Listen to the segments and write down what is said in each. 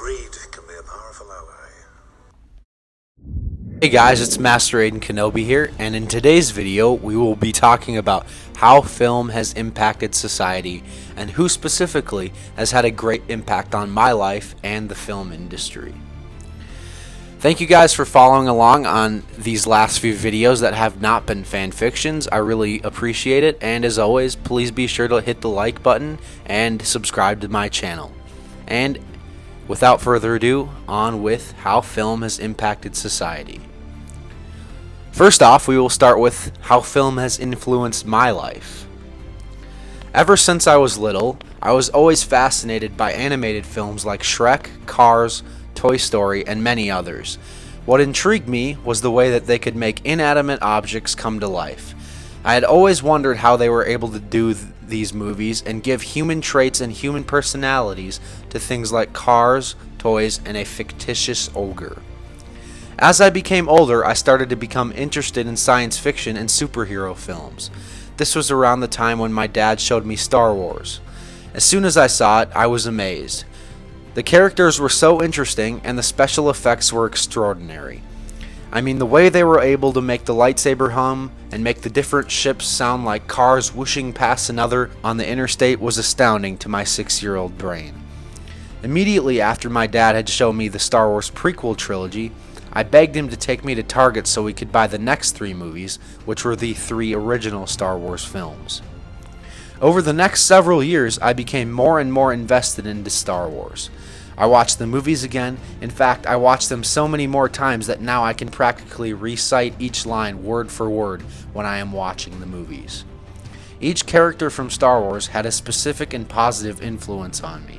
Greed can be a powerful ally. Hey guys, it's Master Aiden Kenobi here, and in today's video we will be talking about how film has impacted society and who specifically has had a great impact on my life and the film industry. Thank you guys for following along on these last few videos that have not been fan fictions. I really appreciate it, and as always, please be sure to hit the like button and subscribe to my channel. And without further ado, on with how film has impacted society. First off, we will start with how film has influenced my life. Ever since I was little, I was always fascinated by animated films like Shrek, Cars, Toy Story, and many others. What intrigued me was the way that they could make inanimate objects come to life. I had always wondered how they were able to do these movies and give human traits and human personalities to things like cars, toys, and a fictitious ogre. As I became older, I started to become interested in science fiction and superhero films. This was around the time when my dad showed me Star Wars. As soon as I saw it, I was amazed. The characters were so interesting and the special effects were extraordinary. I mean, the way they were able to make the lightsaber hum and make the different ships sound like cars whooshing past another on the interstate was astounding to my 6-year-old brain. Immediately after my dad had shown me the Star Wars prequel trilogy, I begged him to take me to Target so we could buy the next 3 movies, which were the 3 original Star Wars films. Over the next several years, I became more and more invested into Star Wars. I watched the movies again. In fact, I watched them so many more times that now I can practically recite each line word for word when I am watching the movies. Each character from Star Wars had a specific and positive influence on me.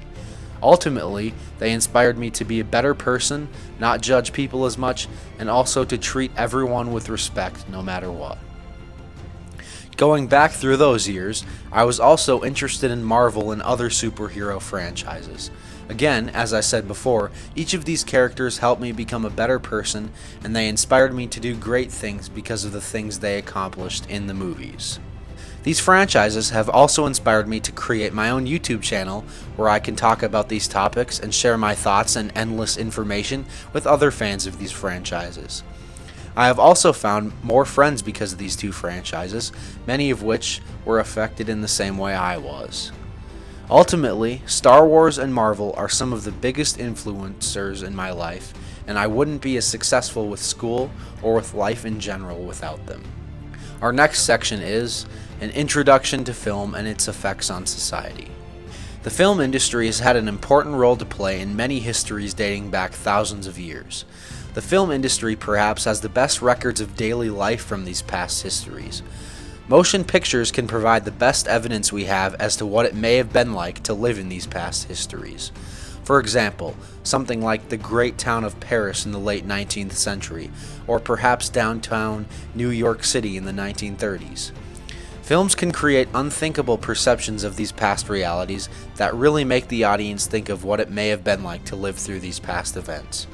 Ultimately, they inspired me to be a better person, not judge people as much, and also to treat everyone with respect no matter what. Going back through those years, I was also interested in Marvel and other superhero franchises. Again, as I said before, each of these characters helped me become a better person, and they inspired me to do great things because of the things they accomplished in the movies. These franchises have also inspired me to create my own YouTube channel where I can talk about these topics and share my thoughts and endless information with other fans of these franchises. I have also found more friends because of these 2 franchises, many of which were affected in the same way I was. Ultimately, Star Wars and Marvel are some of the biggest influencers in my life, and I wouldn't be as successful with school or with life in general without them. Our next section is an introduction to film and its effects on society. The film industry has had an important role to play in many histories dating back thousands of years. The film industry perhaps has the best records of daily life from these past histories. Motion pictures can provide the best evidence we have as to what it may have been like to live in these past histories. For example, something like the great town of Paris in the late 19th century, or perhaps downtown New York City in the 1930s. Films can create unthinkable perceptions of these past realities that really make the audience think of what it may have been like to live through these past events.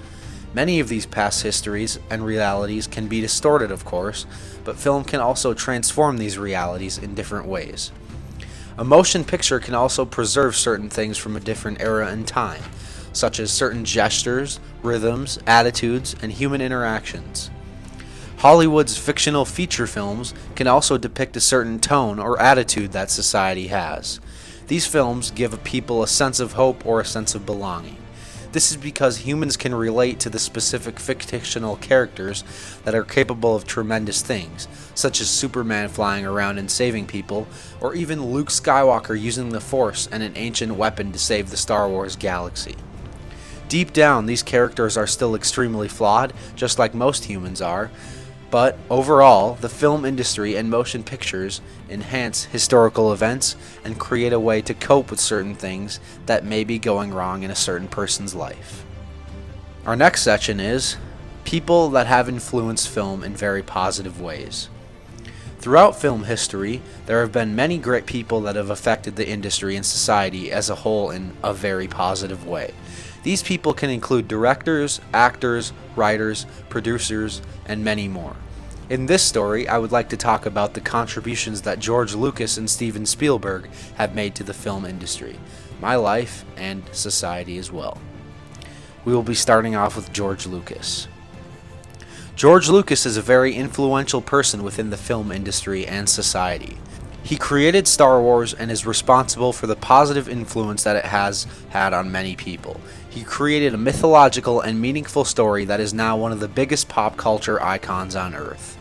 Many of these past histories and realities can be distorted, of course, but film can also transform these realities in different ways. A motion picture can also preserve certain things from a different era and time, such as certain gestures, rhythms, attitudes, and human interactions. Hollywood's fictional feature films can also depict a certain tone or attitude that society has. These films give people a sense of hope or a sense of belonging. This is because humans can relate to the specific fictional characters that are capable of tremendous things, such as Superman flying around and saving people, or even Luke Skywalker using the Force and an ancient weapon to save the Star Wars galaxy. Deep down, these characters are still extremely flawed, just like most humans are, but overall, the film industry and motion pictures enhance historical events and create a way to cope with certain things that may be going wrong in a certain person's life. Our next section is people that have influenced film in very positive ways. Throughout film history, there have been many great people that have affected the industry and society as a whole in a very positive way. These people can include directors, actors, writers, producers, and many more. In this story, I would like to talk about the contributions that George Lucas and Steven Spielberg have made to the film industry, my life, and society as well. We will be starting off with George Lucas. George Lucas is a very influential person within the film industry and society. He created Star Wars and is responsible for the positive influence that it has had on many people. He created a mythological and meaningful story that is now one of the biggest pop culture icons on Earth.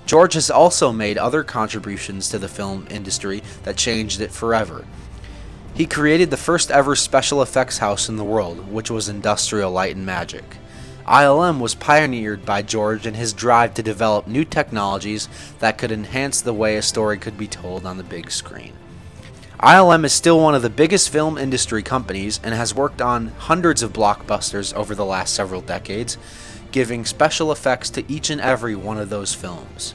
George has also made other contributions to the film industry that changed it forever. He created the first ever special effects house in the world, which was Industrial Light and Magic. ILM was pioneered by George in his drive to develop new technologies that could enhance the way a story could be told on the big screen. ILM is still one of the biggest film industry companies and has worked on hundreds of blockbusters over the last several decades, giving special effects to each and every one of those films.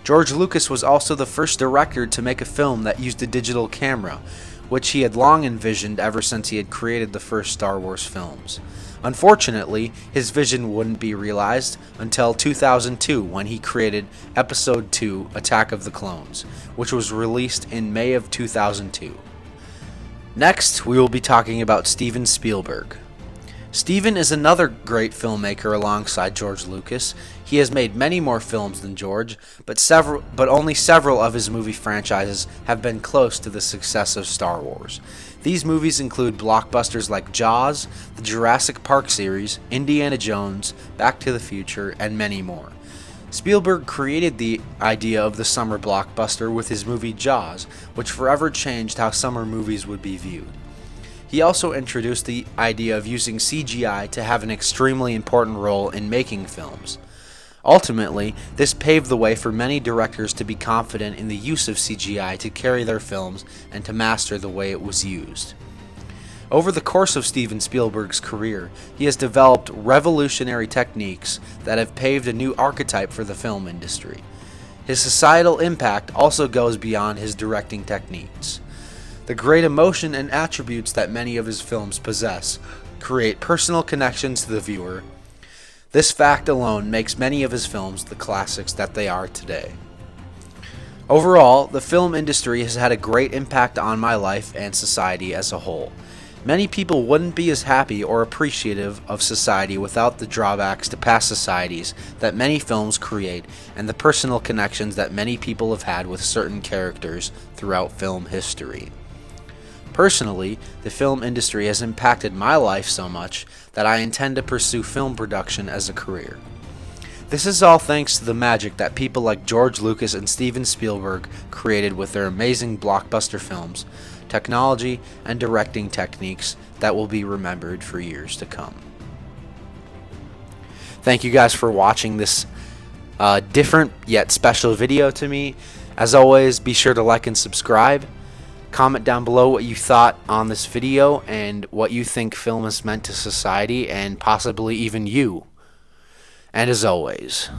George Lucas was also the first director to make a film that used a digital camera, which he had long envisioned ever since he had created the first Star Wars films. Unfortunately, his vision wouldn't be realized until 2002 when he created Episode 2, Attack of the Clones, which was released in May of 2002. Next, we will be talking about Steven Spielberg. Steven is another great filmmaker alongside George Lucas. He has made many more films than George, but only several of his movie franchises have been close to the success of Star Wars. These movies include blockbusters like Jaws, the Jurassic Park series, Indiana Jones, Back to the Future, and many more. Spielberg created the idea of the summer blockbuster with his movie Jaws, which forever changed how summer movies would be viewed. He also introduced the idea of using CGI to have an extremely important role in making films. Ultimately, this paved the way for many directors to be confident in the use of CGI to carry their films and to master the way it was used. Over the course of Steven Spielberg's career, he has developed revolutionary techniques that have paved a new archetype for the film industry. His societal impact also goes beyond his directing techniques. The great emotion and attributes that many of his films possess create personal connections to the viewer. This fact alone makes many of his films the classics that they are today. Overall, the film industry has had a great impact on my life and society as a whole. Many people wouldn't be as happy or appreciative of society without the drawbacks to past societies that many films create and the personal connections that many people have had with certain characters throughout film history. Personally, the film industry has impacted my life so much that I intend to pursue film production as a career. This is all thanks to the magic that people like George Lucas and Steven Spielberg created with their amazing blockbuster films, technology, and directing techniques that will be remembered for years to come. Thank you guys for watching this different yet special video to me. As always, be sure to like and subscribe. Comment down below what you thought on this video and what you think film has meant to society and possibly even you. And as always,